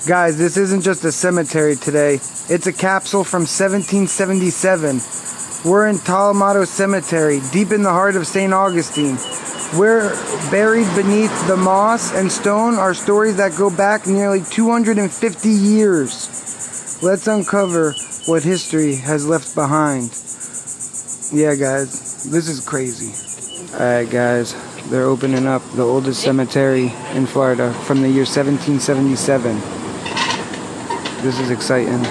Guys, this isn't just a cemetery today. It's a capsule from 1777. We're in Tolomato Cemetery, deep in the heart of St. Augustine. We're buried beneath the moss and stone are stories that go back nearly 250 years. Let's uncover what history has left behind. Yeah, guys, this is crazy. Alright, guys, they're opening up the oldest cemetery in Florida from the year 1777. This is exciting.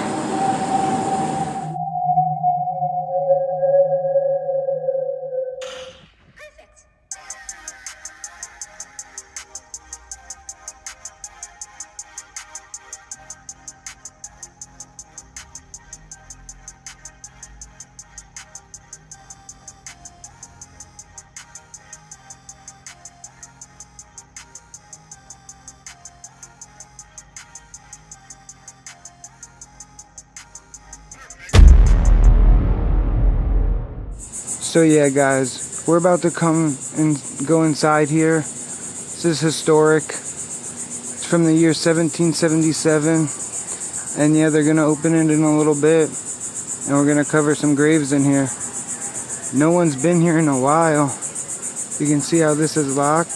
So yeah, guys, we're about to come and go inside here. This is historic. It's from the year 1777. And yeah, they're going to open it in a little bit. And we're going to cover some graves in here. No one's been here in a while. You can see how this is locked.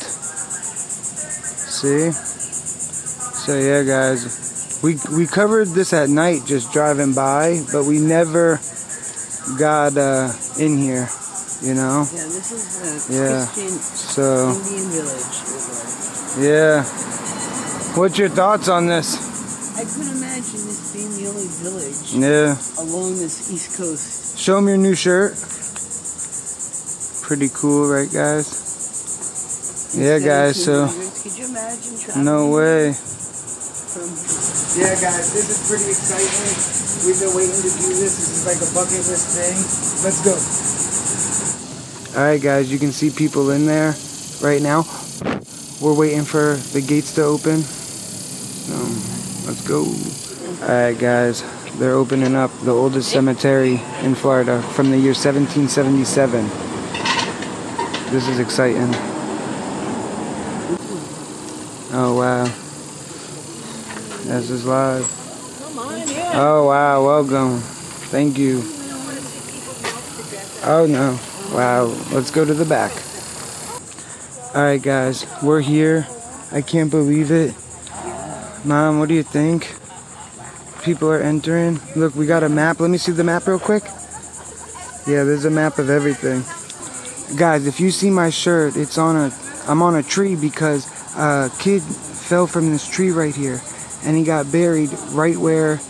See? So yeah, guys, we covered this at night just driving by, but we never got in here. You know? Yeah, this is a Christian Indian village. Yeah. What's your thoughts on this? I couldn't imagine this being the only village along this east coast. Show them your new shirt. Pretty cool, right, guys? Yeah, guys, so... Could you imagine traveling? No way. Yeah, guys, this is pretty exciting. We've been waiting to do this. This is like a bucket list thing. Let's go. Alright guys, you can see people in there right now. We're waiting for the gates to open. Let's go. Alright guys, they're opening up the oldest cemetery in Florida from the year 1777. This is exciting. Oh wow. This is live. Oh wow, welcome. Thank you. Oh no. Wow, let's go to the back. Alright guys, we're here. I can't believe it. Mom, what do you think? People are entering. Look, we got a map. Let me see the map real quick. Yeah, there's a map of everything. Guys, if you see my shirt, I'm on a tree because a kid fell from this tree right here. And he got buried right where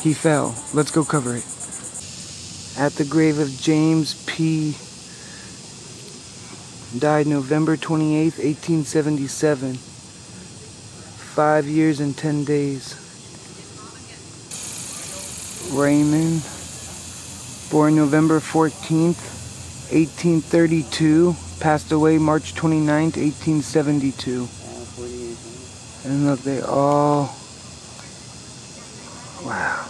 he fell. Let's go cover it. At the grave of James P. Died November 28th, 1877. 5 years and 10 days. Raymond, born November 14th, 1832. Passed away March 29th, 1872. And look, they all... Wow.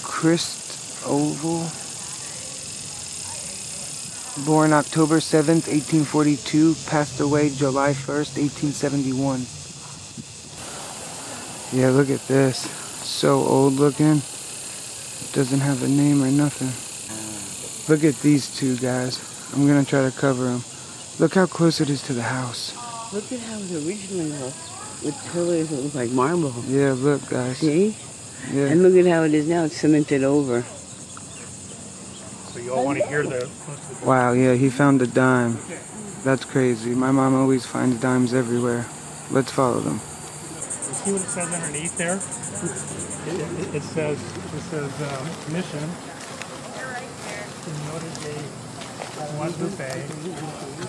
Criss Oval. Born October 7th, 1842, passed away July 1st, 1871. Yeah, look at this. So old looking. Doesn't have a name or nothing. Look at these two guys. I'm going to try to cover them. Look how close it is to the house. Look at how it originally looked. With pillars that look like marble. Yeah, look guys. See? Yeah. And look at how it is now. It's cemented over. So you all want to hear the... Wow, yeah, he found a dime. That's crazy. My mom always finds dimes everywhere. Let's follow them. See what it says underneath there? It says mission.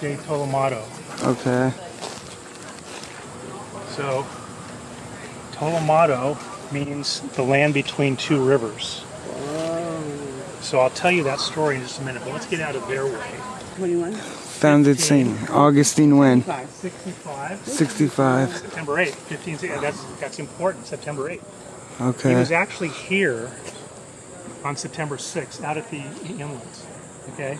De Tolomato. Okay. So, Tolomato means the land between two rivers. So I'll tell you that story in just a minute, but let's get out of their way. 21? Founded St. Augustine when? 65. 65. September 8th. 15. That's important. September 8th. Okay. He was actually here on September 6th, out at the inlets. Okay,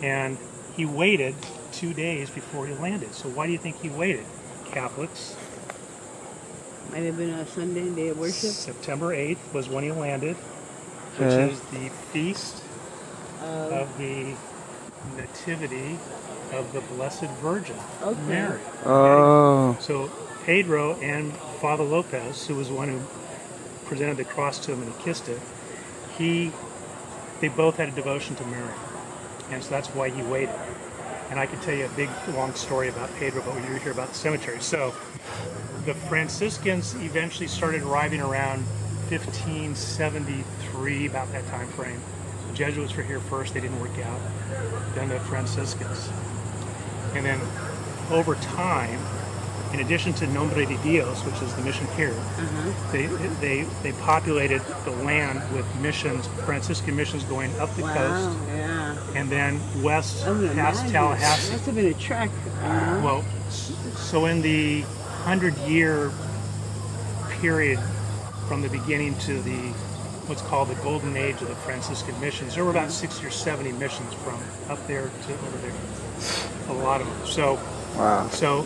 and he waited 2 days before he landed. So why do you think he waited? Catholics Might have been a Sunday, day of worship. September 8th was when he landed, which Okay. is the feast of the Nativity of the Blessed Virgin, Okay. Mary. Oh. So Pedro and Father Lopez, who was the one who presented the cross to him and he kissed it, they both had a devotion to Mary. And so that's why he waited. And I could tell you a big, long story about Pedro, but when you hear about the cemetery. So the Franciscans eventually started arriving around 1573, about that time frame. The Jesuits were here first, they didn't work out. Then the Franciscans. And then over time, in addition to Nombre de Dios, which is the mission here, they populated the land with missions, Franciscan missions going up the coast, Yeah. and then west I would past imagine. Tallahassee. Must have been a trek. Well, so in the 100-year period from the beginning to the what's called the golden age of the Franciscan missions, there were about 60 or 70 missions from up there to over there. A lot of them. So, Wow. so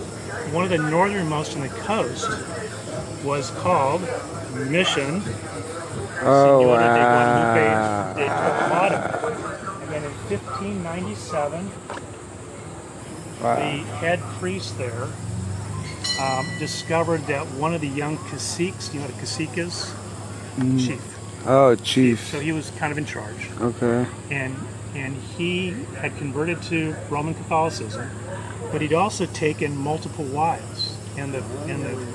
one of the northernmost on the coast was called Mission Oh, Senora de wow. Guadalupe de Tolomato. And then in 1597, Wow. the head priest there discovered that one of the young caciques, you know what a cacique is? Chief. Oh, chief. So he was kind of in charge. Okay. And he had converted to Roman Catholicism, but he'd also taken multiple wives. And the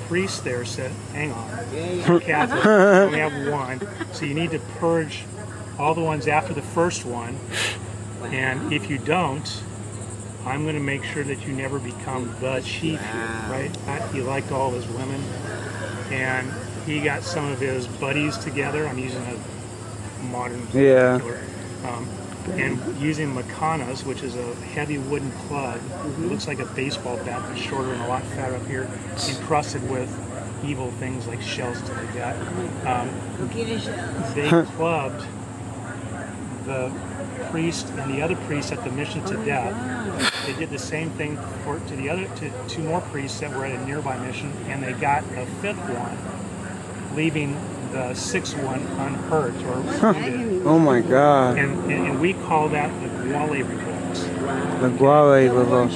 priest there said, "Hang on, you're Catholic, you only have one, so you need to purge all the ones after the first one. And if you don't, I'm going to make sure that you never become the chief here." Right? He liked all his women, and he got some of his buddies together. I'm using a modern vernacular. And using macanas, which is a heavy wooden plug, it looks like a baseball bat, but shorter and a lot fatter up here, encrusted with evil things like shells and stuff like that. They clubbed the priest and the other priest at the mission to death. They did the same thing to two more priests that were at a nearby mission, and they got a fifth one, leaving the sixth one unhurt or wounded. Oh my God. And we call that the Guale revolt. The Guale revolt.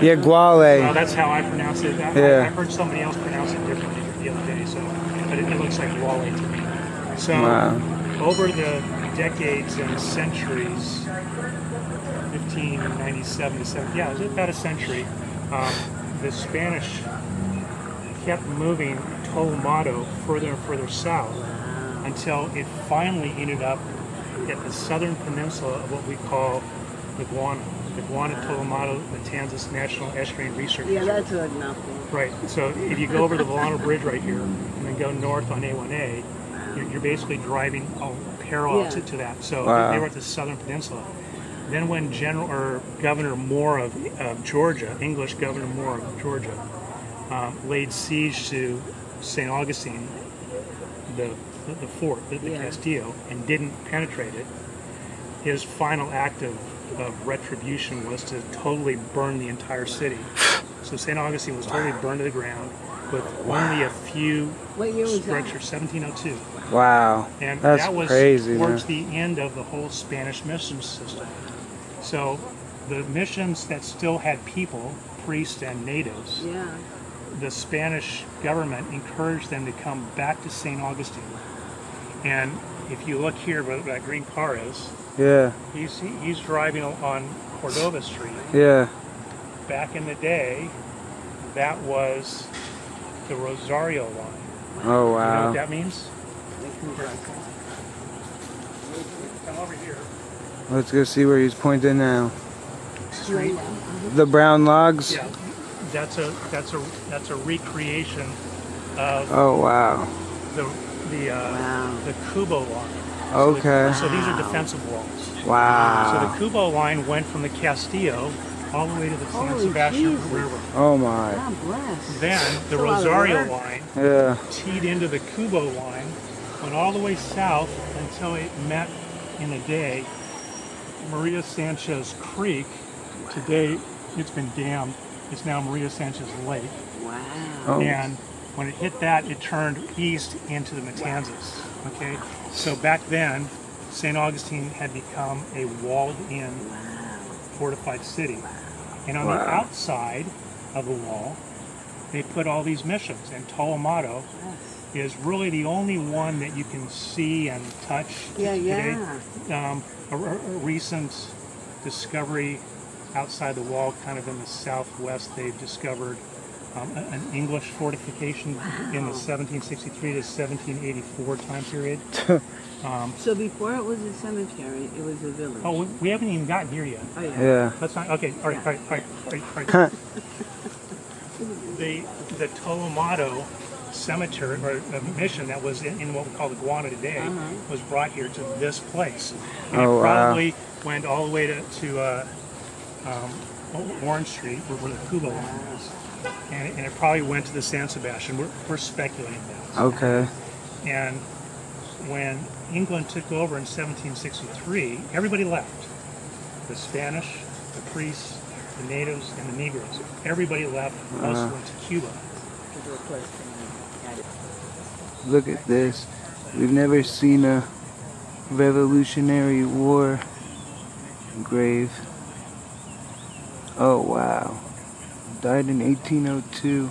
Yeah, Well, Guale. that's how I pronounce it. I heard somebody else pronounce it differently the other day, but it looks like Guale to me. So Wow. over the decades and centuries, 1597 to 7, yeah, it was about a century, the Spanish kept moving Tolomato further and further south until it finally ended up at the southern peninsula of what we call the Guana Tolomato Matanzas National Estuarine Research Yeah, Reserve. that's a nothing. Right. So if you go over the Volano Bridge right here and then go north on A1A, you're basically driving parallel to that. So they were at the southern peninsula. Then when Governor Moore of Georgia, English Governor Moore of Georgia, laid siege to St. Augustine, the fort, the Castillo, and didn't penetrate it, his final act of retribution was to totally burn the entire city. So St. Augustine was totally burned to the ground with only a few What year was that? structures, 1702. Wow. And That's that was crazy, towards man. the end of the whole Spanish mission system. So the missions that still had people, priests and natives, Yeah. the Spanish government encouraged them to come back to St. Augustine. And if you look here where that green car is, Yeah. he's driving on Cordova Street. Yeah. Back in the day, that was the Rosario line. Oh, You know wow. what that means? Come over here. Let's go see where he's pointing now. Street. The brown logs? Yeah, that's a recreation of Oh, wow. the Kubo line. Okay. So these are defensive walls. So Wow. the Kubo line went from the Castillo all the way to the San Holy Sebastian Jesus. River. Oh, my. God bless. Then the That's a lot of Rosario work. line Yeah. teed into the Kubo line, went all the way south until it met in a day Maria Sanchez Creek. Today it's been dammed. It's now Maria Sanchez Lake. Wow. Oh. And When it hit that, it turned east into the Matanzas. Okay, so back then, St. Augustine had become a walled-in, fortified city, and on the outside of the wall, they put all these missions. And Tolomato is really the only one that you can see and touch today. A recent discovery outside the wall, kind of in the southwest, they've discovered an English fortification in the 1763 to 1784 time period. So before it was a cemetery, it was a village. Oh, we haven't even gotten here yet. Oh, yeah. Yeah. That's not okay. All right. The Tolomato cemetery or mission that was in what we call the Guale today was brought here to this place. And it probably went all the way to Orange Street, where the Cuba line was, and it probably went to the San Sebastian. We're speculating that. Okay. And when England took over in 1763, everybody left. The Spanish, the priests, the natives, and the Negroes. Everybody left. Most went to Cuba. Look at this. We've never seen a Revolutionary War grave. Oh, wow. Died in 1802.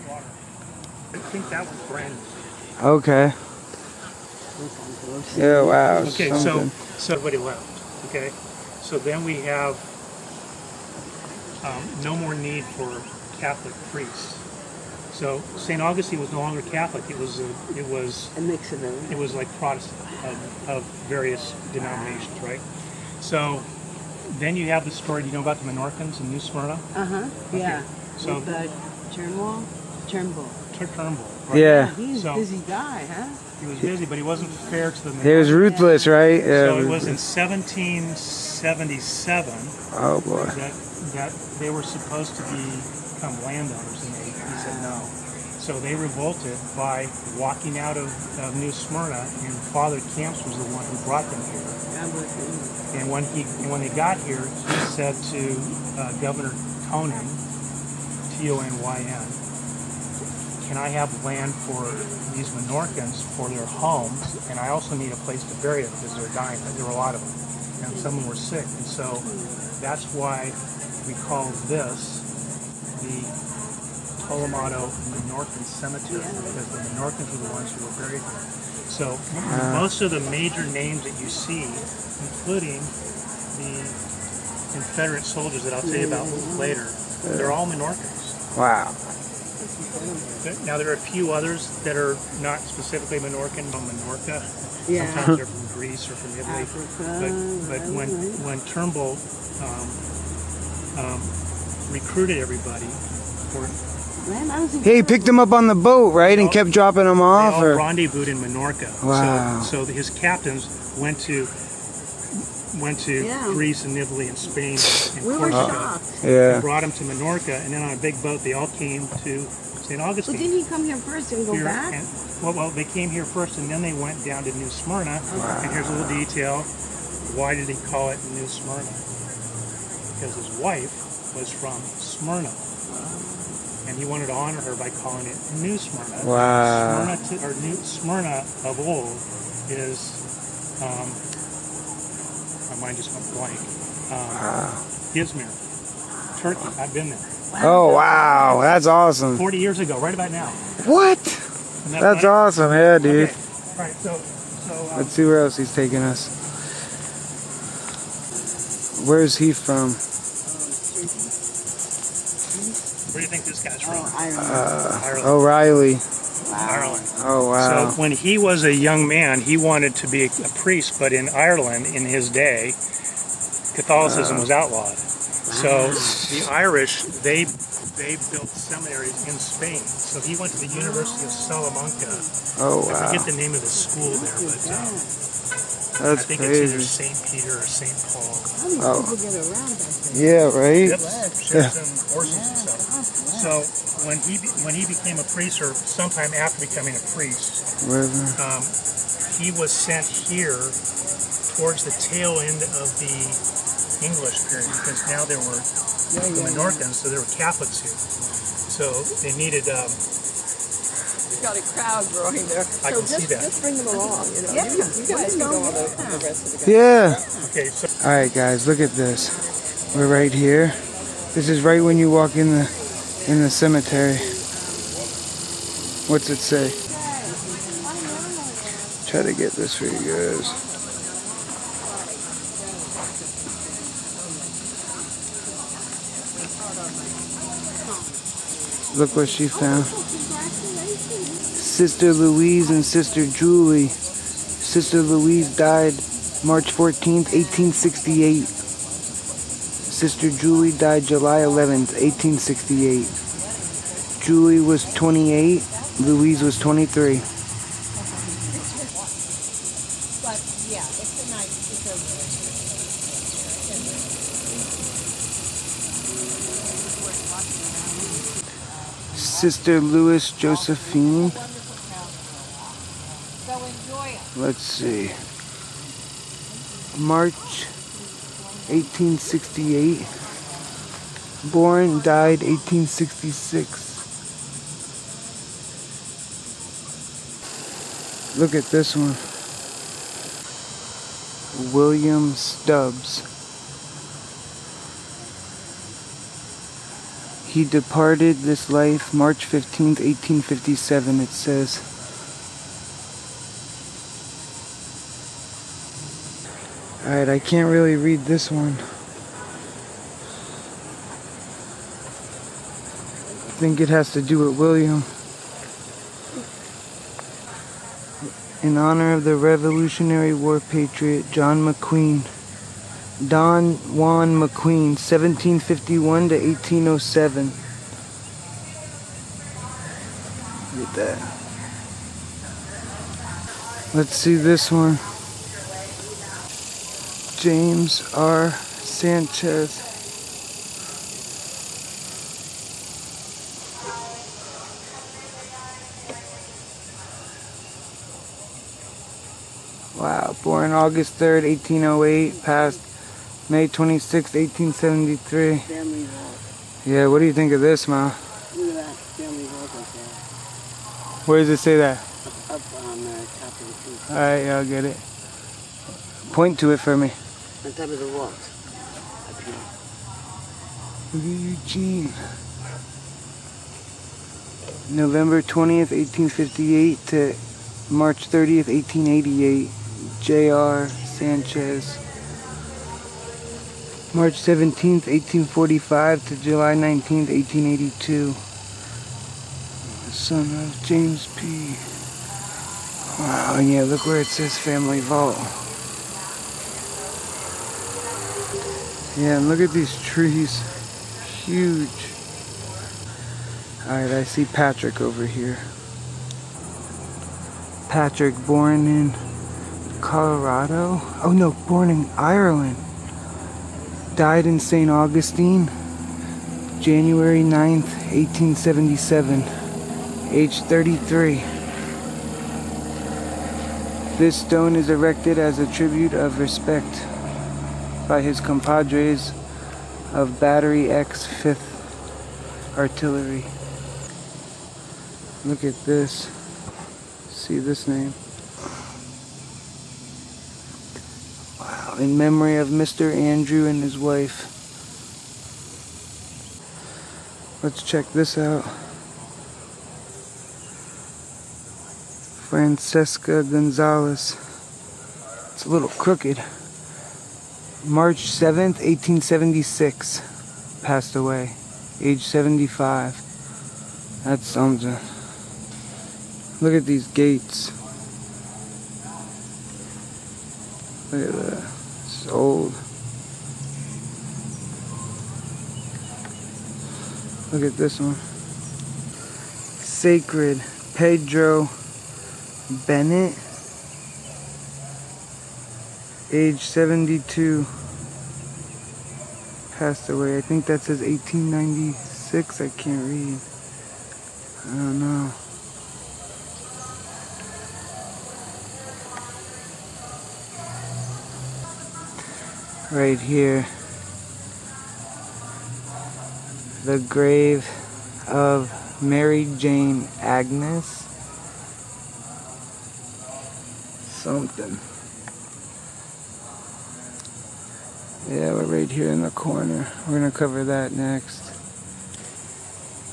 I think that was brand new. Okay. Yeah, wow. Okay, something. so everybody left. Okay, so then we have no more need for Catholic priests. So St. Augustine was no longer Catholic. It was a mix of them. It was like Protestant of various denominations, right? So then you have the story. Do you know about the Minorcans in New Smyrna? Yeah. So with the Turnbull. Turnbull. Right? Yeah. He's a busy guy, huh? He was busy, but he wasn't fair to the Minorcans. He was ruthless, right? Yeah. So it was in 1777 boy. that they were supposed to become landowners, and he said no. So they revolted by walking out of New Smyrna, and Father Camps was the one who brought them here. And when they got here, he said to Governor Tonin, T-O-N-Y-N, can I have land for these Minorcans for their homes, and I also need a place to bury them because they're dying. There were a lot of them, and some of them were sick. And so that's why we call this the Tolomato Minorcan Cemetery, because the Minorcans were the ones who were buried here. So most of the major names that you see, including the Confederate soldiers that I'll tell you about later, they're all Minorcans. Wow. Now there are a few others that are not specifically Minorcan, but Minorca. Yeah. Sometimes they're from Greece or from Italy. But when Turnbull recruited everybody for He picked them up on the boat, right, and kept dropping them off. They all rendezvoused in Minorca. Wow. So his captains went to Greece and Italy and Spain and Corsica. And brought them to Minorca, and then on a big boat they all came to St. Augustine. But didn't he come here first and go back? Well, they came here first, and then they went down to New Smyrna. And here's a little detail. Why did he call it New Smyrna? Because his wife was from Smyrna. And he wanted to honor her by calling it New Smyrna. Wow. New Smyrna of old is, my mind just went blank. Izmir, Turkey. I've been there. Oh, wow. That's awesome. 40 years ago, right about now. What? That's awesome. Yeah, dude. Okay. All right, so let's see where else he's taking us. Where's he from? Where do you think this guy's from? Ireland. O'Reilly. Ireland. Oh, wow. So when he was a young man, he wanted to be a priest, but in Ireland, in his day, Catholicism was outlawed. So the Irish, they built seminaries in Spain. So he went to the University of Salamanca. Oh, wow. I forget the name of the school there, but That's I think crazy. it's either St. Peter or St. Paul. How many people get around back then? Yeah, right? Ships and horses and stuff. So when he became a priest, or sometime after becoming a priest, he was sent here towards the tail end of the English period, because now there were the Minorcans, so there were Catholics here. So they needed got a crowd growing there. I can see that. Just bring them along. You know, you guys can go on the rest of the guys. Yeah. Okay, so All right, guys, look at this. We're right here. This is right when you walk in the cemetery. What's it say? Try to get this for you guys. Look what she found. Sister Louise and Sister Julie. Sister Louise died March 14th, 1868. Sister Julie died July 11th, 1868. Julie was 28, Louise was 23. But yeah, it's a nice Sister Louis Josephine. So enjoy it. Let's see. March 1868. Born, died 1866. Look at this one. William Stubbs. He departed this life March 15th, 1857, it says. Alright, I can't really read this one. I think it has to do with William. In honor of the Revolutionary War patriot Don Juan McQueen, 1751 to 1807. Look at that. Let's see this one. James R. Sanchez. Wow, born August 3rd, 1808, passed May 26th, 1873. Family vault. Yeah, what do you think of this, Ma? Look at that family vault up there. Where does it say that? Up on the top of the tree. Alright, yeah, I'll get it. Point to it for me. On top of the rocks. Up here. Look at Eugene. November 20th, 1858 to March 30th, 1888. J.R. Sanchez. March 17th, 1845 to July 19th, 1882. Son of James P. Wow, and yeah, look where it says family vault. Yeah, and look at these trees. Huge. Alright, I see Patrick over here. Patrick, born in Colorado. Oh no, born in Ireland. Died in St. Augustine, January 9th, 1877. Age 33. This stone is erected as a tribute of respect by his compadres of Battery X 5th Artillery. Look at this. See this name? Wow, in memory of Mr. Andrew and his wife. Let's check this out. Francesca Gonzalez. It's a little crooked. March 7th, 1876. Passed away. Age 75. That's something. Look at these gates. Look at that. It's old. Look at this one. Sacred Pedro Bennett. Age 72. Passed away. I think that says 1896. I can't read. I don't know. Right here, the grave of Mary Jane Agnes, something. Yeah, we're right here in the corner. We're gonna cover that next.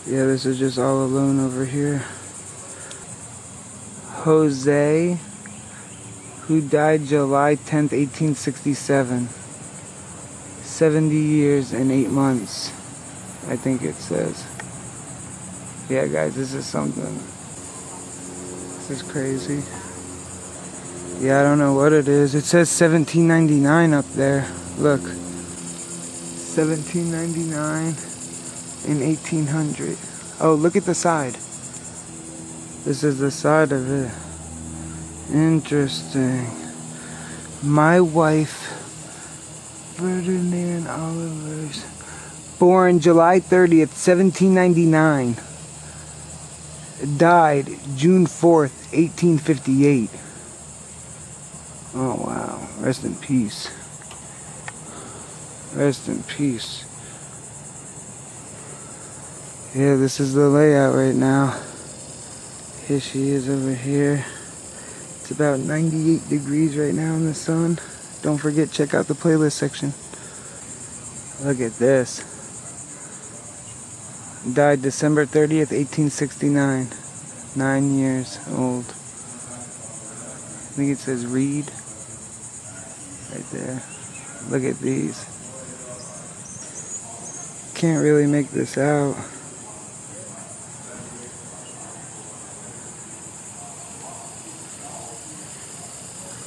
Yeah, this is just all alone over here. Jose, who died July 10th, 1867. 70 years and 8 months, I think it says. Yeah, guys, this is something. This is crazy. Yeah, I don't know what it is. It says 1799 up there. Look. 1799 and 1800. Oh, look at the side. This is the side of it. Interesting. My wife, Ferdinand Olivers, born July 30th, 1799. Died June 4th, 1858. Oh, wow. Rest in peace. Rest in peace. Yeah, this is the layout right now. Here she is over here. It's about 98 degrees right now in the sun. Don't forget, check out the playlist section. Look at this. Died December 30th, 1869. 9 years old. I think it says Reed. Right there. Look at these. Can't really make this out.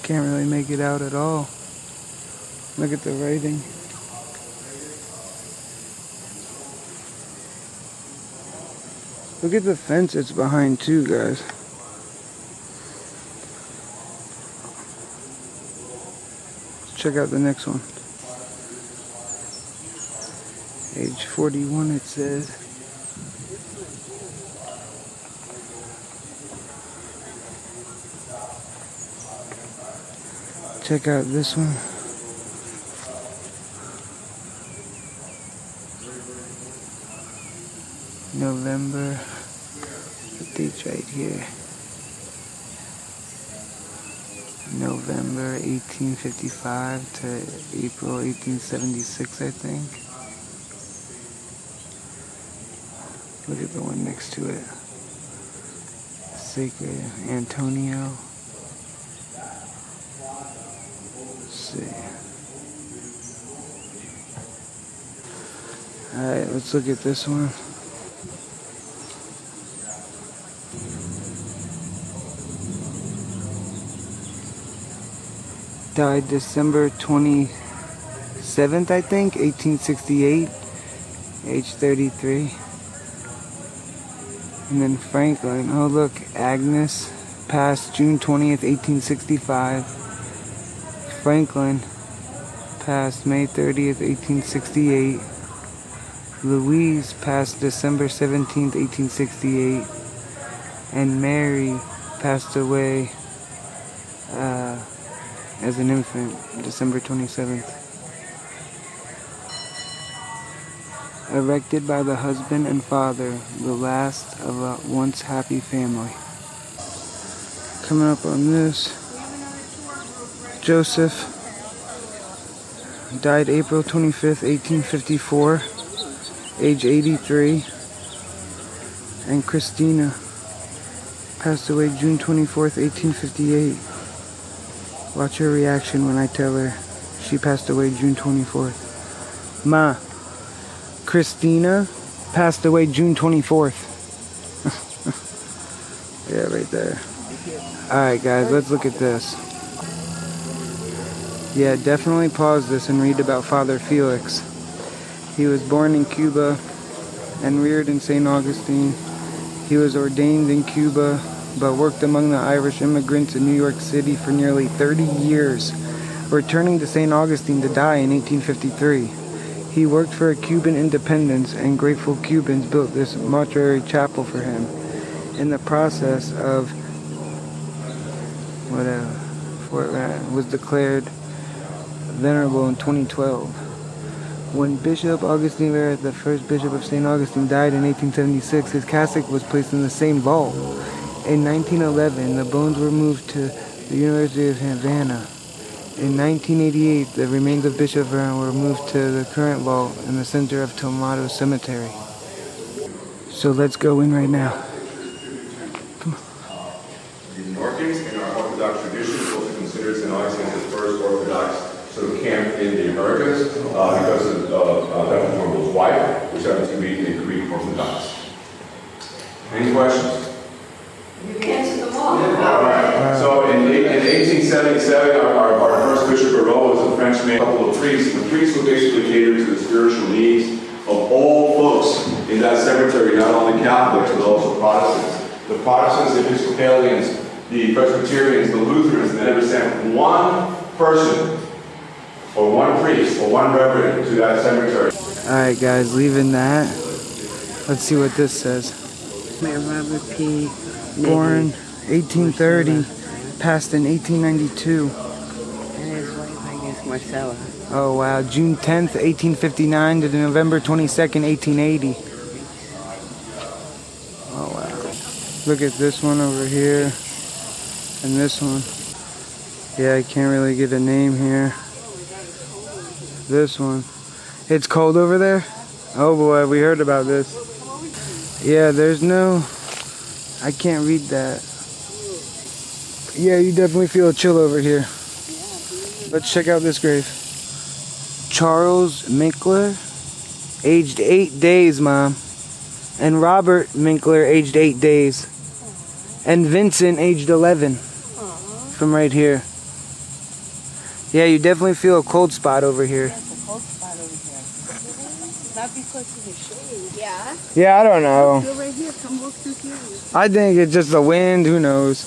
Can't really make it out at all. Look at the writing. Look at the fence it's behind too, guys. Let's check out the next one. Age 41 it says. Check out this one. November, the date's right here. November 1855 to April 1876, I think. Look at the one next to it. Sacred Antonio. Let's see. Alright, let's look at this one. Died December 27th, I think, 1868, age 33. And then Franklin, oh look, Agnes, passed June 20th, 1865. Franklin, passed May 30th, 1868. Louise, passed December 17th, 1868. And Mary, passed away, as an infant, December 27th. Erected by the husband and father, the last of a once happy family. Coming up on this, Joseph died April 25th, 1854, age 83. And Christina passed away June 24th, 1858. Watch her reaction when I tell her she passed away June 24th. Ma, Christina passed away June 24th. Yeah, right there. Alright guys, let's look at this. Yeah, definitely pause this and read about Father Felix. He was born in Cuba and reared in St. Augustine. He was ordained in Cuba, but worked among the Irish immigrants in New York City for nearly 30 years, returning to St. Augustine to die in 1853. He worked for Cuban independence, and grateful Cubans built this mortuary chapel for him. In the process of was declared venerable in 2012. When Bishop Augustine Varela, the first bishop of St. Augustine, died in 1876, his cassock was placed in the same vault. In 1911, the bones were moved to the University of Havana. In 1988, the remains of Bishop Varela were moved to the current vault in the center of Tolomato Cemetery. So let's go in right now. Come on. The Minorcans in our Orthodox tradition is also considered St. Augustine the first Orthodox sort of camp in the Americas because of that form was white, which happens to be a Greek Orthodox. Any questions? You answered them all. All right. So in 1877, our first Bishop Varela was a Frenchman, a couple of priests. The priests would basically cater to the spiritual needs of all folks in that cemetery, not only Catholics, but also Protestants. The Protestants, the Episcopalians, the Presbyterians, the Lutherans, they never sent one person, or one priest, or one reverend to that cemetery. Alright guys, leaving that. Let's see what this says. Mayor Robert P. Born 1830, passed in 1892. And his wife, I guess, Marcella. Oh wow, June 10th, 1859 to November 22nd, 1880. Oh wow. Look at this one over here. And this one. Yeah, I can't really get a name here. This one. It's cold over there? Oh boy, we heard about this. Yeah, there's no... I can't read that. Yeah, you definitely feel a chill over here. Let's check out this grave. Charles Minkler, aged 8 days, Mom. And Robert Minkler, aged 8 days. And Vincent, aged 11. From right here. Yeah, you definitely feel a cold spot over here. That's a cold spot over here. Not because of the shade. Yeah. Yeah, I don't know. Go right here. Come walk through here. I think it's just the wind, who knows.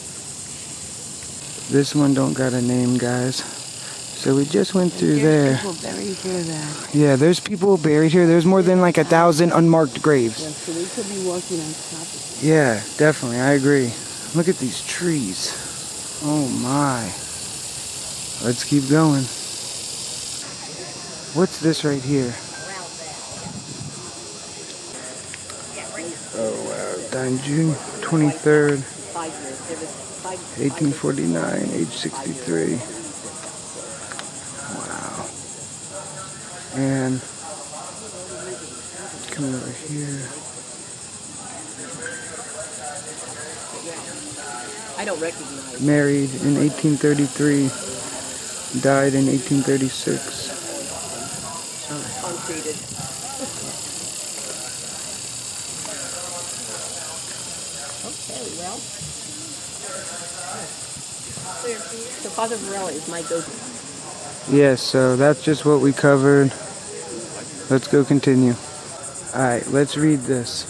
This one don't got a name, guys. So we just went through there. People buried here then. Yeah, there's people buried here. There's more than like 1,000 unmarked graves. Yeah, so we could be walking on top of it. Yeah, definitely. I agree. Look at these trees. Oh my. Let's keep going. What's this right here? Oh wow. Died June 23rd, 1849, age 63. Wow. And come over here. I don't recognize. Married in 1833, died in 1836. Concreted. Okay, well. So Father Varela is my go-to. Yes, so that's just what we covered. Let's go continue. Alright, let's read this.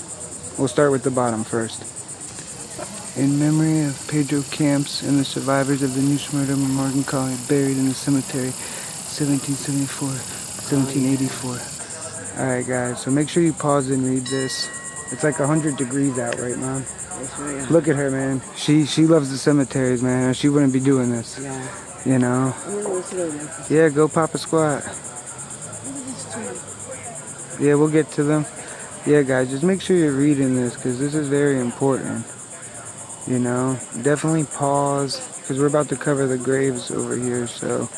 We'll start with the bottom first. In memory of Pedro Camps and the survivors of the New Smyrna Morgan Colony buried in the cemetery 1774, 1784. Alright guys, so make sure you pause and read this. It's like 100 degrees out right now. Look at her, man. She loves the cemeteries, man. She wouldn't be doing this. Yeah. You know? Yeah, go pop a squat. Yeah, we'll get to them. Yeah, guys, just make sure you're reading this because this is very important. You know, definitely pause because we're about to cover the graves over here, so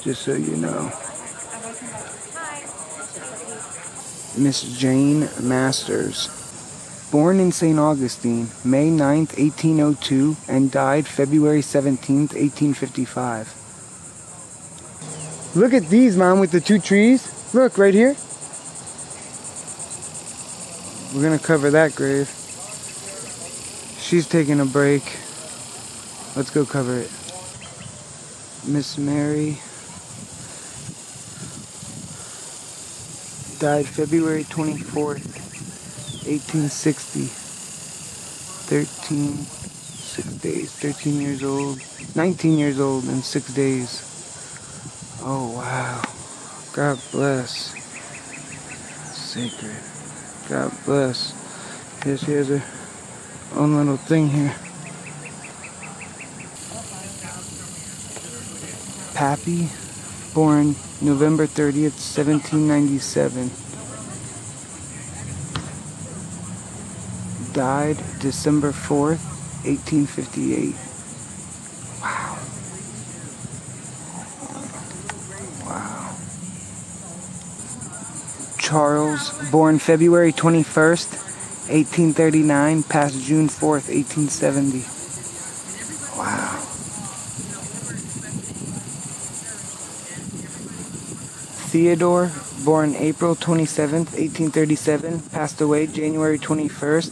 just so you know. Miss Jane Masters. Born in St. Augustine, May 9th, 1802, and died February 17th, 1855. Look at these, Mom, with the 2 trees. Look, right here. We're going to cover that grave. She's taking a break. Let's go cover it. Miss Mary died February 24th, 1860. 13 years old. 19 years old and 6 days. Oh, wow. God bless. Sacred. God bless. Here she has her own little thing here. Pappy, born November 30th, 1797. Died December 4th, 1858. Wow. Wow. Charles, born February 21st, 1839, passed June 4th, 1870. Wow. Theodore, born April 27th, 1837, passed away January 21st,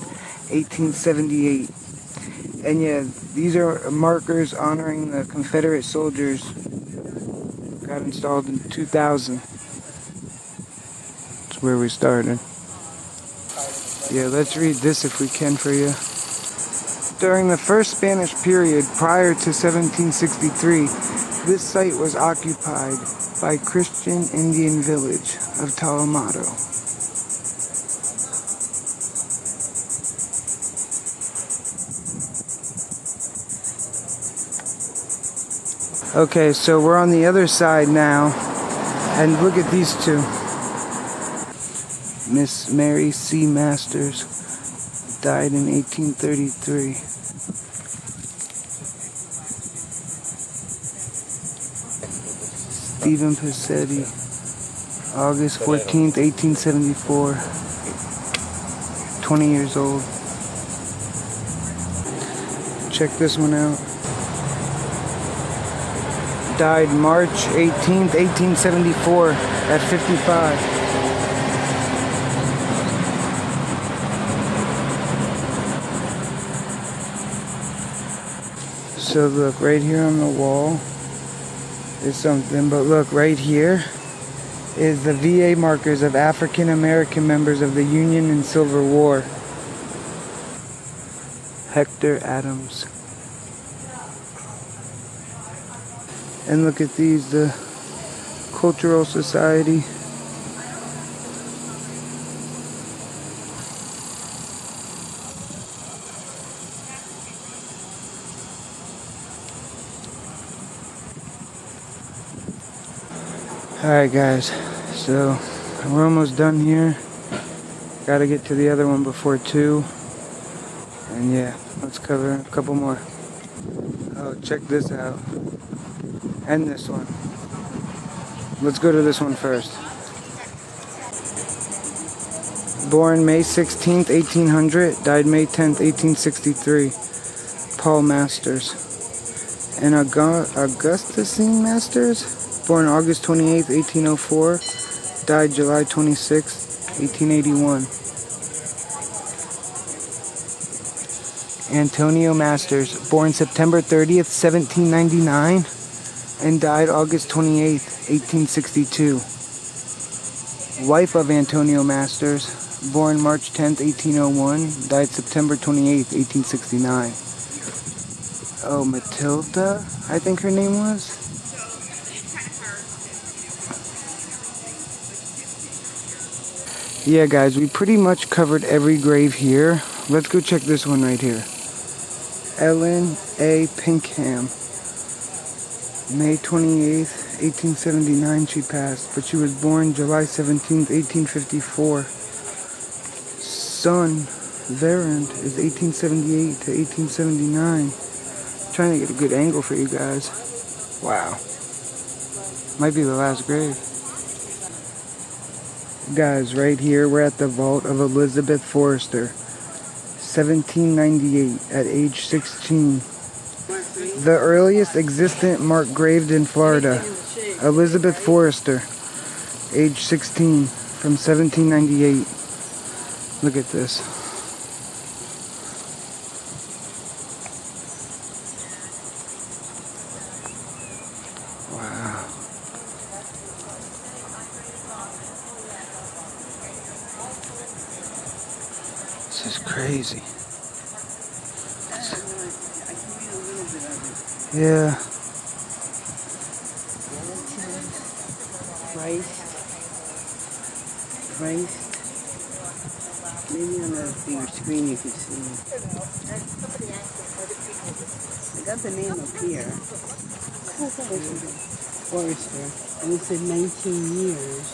1878. And yeah, these are markers honoring the Confederate soldiers. Got installed in 2000. That's where we started. Yeah, let's read this if we can for you. During the first Spanish period prior to 1763, this site was occupied by Christian Indian village of Tolomato. Okay, so we're on the other side now, and look at these two. Miss Mary C. Masters died in 1833. Stephen Passetti, August 14th, 1874, 20 years old. Check this one out. Died March 18th, 1874 at 55. So look, right here on the wall is something, but look, right here is the VA markers of African American members of the Union and Civil War. Hector Adams. And look at these, the Cultural Society. Alright guys, so we're almost done here. Gotta get to the other one before 2. And yeah, let's cover a couple more. Oh, check this out. And this one. Let's go to this one first. Born May 16th, 1800, died May 10th, 1863. Paul Masters. And Augustine Masters, born August 28th, 1804, died July 26th, 1881. Antonio Masters, born September 30th, 1799, and died August 28th, 1862. Wife of Antonio Masters, born March 10th, 1801, died September 28th, 1869. Oh, Matilda, I think her name was? Yeah, guys, we pretty much covered every grave here. Let's go check this one right here. Ellen A. Pinkham. May 28th, 1879 she passed, but she was born July 17th, 1854. Son, Verand, is 1878 to 1879. Trying to get a good angle for you guys. Wow. Might be the last grave. Guys, right here we're at the vault of Elizabeth Forrester, 1798, at age 16. The earliest existent marked grave in Florida. Elizabeth Forrester, age 16, from 1798. Look at this. Wow. This is crazy. Yeah. Christ. Maybe on the bigger screen you can see. I got the name up here. Forrester. And it said 19 years.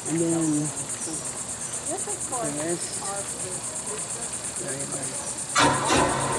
And then the rest. Sorry about it.